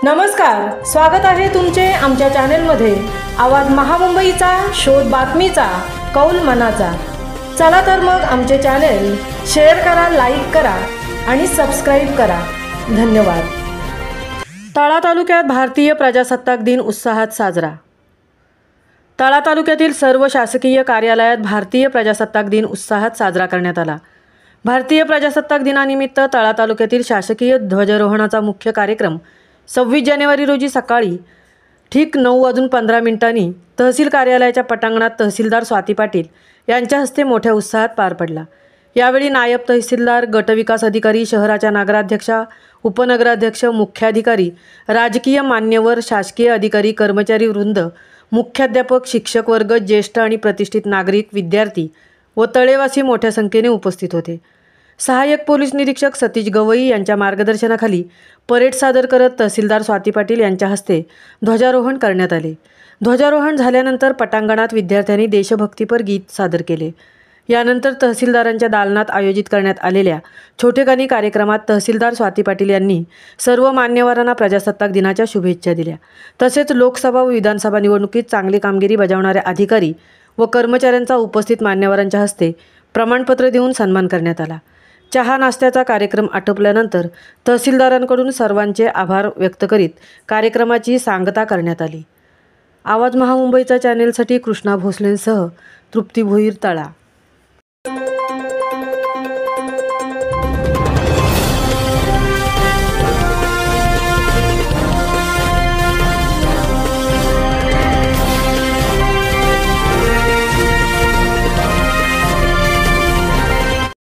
नमस्कार, स्वागत आहे तुमचे आमच्या चॅनेलमध्ये। आवाज महामुंबईचा, शोध बातमीचा, कौल मनाचा। चला तर मग आमचे चॅनेल शेअर करा, लाईक करा आणि सबस्क्राइब करा। धन्यवाद। तळा तालुक्यात भारतीय प्रजासत्ताक दिन उत्साहात साजरा। तळा तालुक्यातील सर्व शासकीय कार्यालयात भारतीय प्रजासत्ताक दिन उत्साहात साजरा करण्यात आला। भारतीय प्रजासत्ताक दिनानिमित्त तळा तालुक्यातील शासकीय ध्वजारोहणाचा मुख्य कार्यक्रम 26 जानेवारी रोजी सकाळी ठीक 9:15 तहसील कार्यालयाच्या पटांगणात तहसीलदार स्वाती पाटील यांच्या हस्ते मोठ्या उत्साहात पार पडला। यावेळी नायब तहसीलदार, गटविकास अधिकारी, शहराच्या नगराध्यक्षा, उपनगराध्यक्ष, मुख्याधिकारी, राजकीय मान्यवर, शासकीय अधिकारी, कर्मचारी वृंद, मुख्याध्यापक, शिक्षक वर्ग, ज्येष्ठ आणि प्रतिष्ठित नागरिक, विद्यार्थी व तळेवासी मोठ्या संख्येने उपस्थित होते। सहाय्यक पोलीस निरीक्षक सतीश गवई यांच्या मार्गदर्शनाखाली परेड सादर करत तहसीलदार स्वाती पाटील यांच्या हस्ते ध्वजारोहण करण्यात आले। ध्वजारोहण झाल्यानंतर पटांगणात विद्यार्थ्यांनी देशभक्तीपर गीत सादर केले। यानंतर तहसीलदारांच्या दालनात आयोजित करण्यात आलेल्या छोटेखानी कार्यक्रमात तहसीलदार स्वाती पाटील यांनी सर्व मान्यवरांना प्रजासत्ताक दिनाच्या शुभेच्छा दिल्या। तसेच लोकसभा व विधानसभा निवडणुकीत चांगली कामगिरी बजावणाऱ्या अधिकारी व कर्मचाऱ्यांचा उपस्थित मान्यवरांच्या हस्ते प्रमाणपत्र देऊन सन्मान करण्यात आला। चहा नाश्त्याचा कार्यक्रम आटोपल्यानंतर तहसीलदारांकडून सर्वांचे आभार व्यक्त करीत कार्यक्रमाची सांगता करण्यात आली। आवाज महामुंबईचा चॅनेलसाठी कृष्णा भोसलेंसह तृप्ती भोईर, तळा।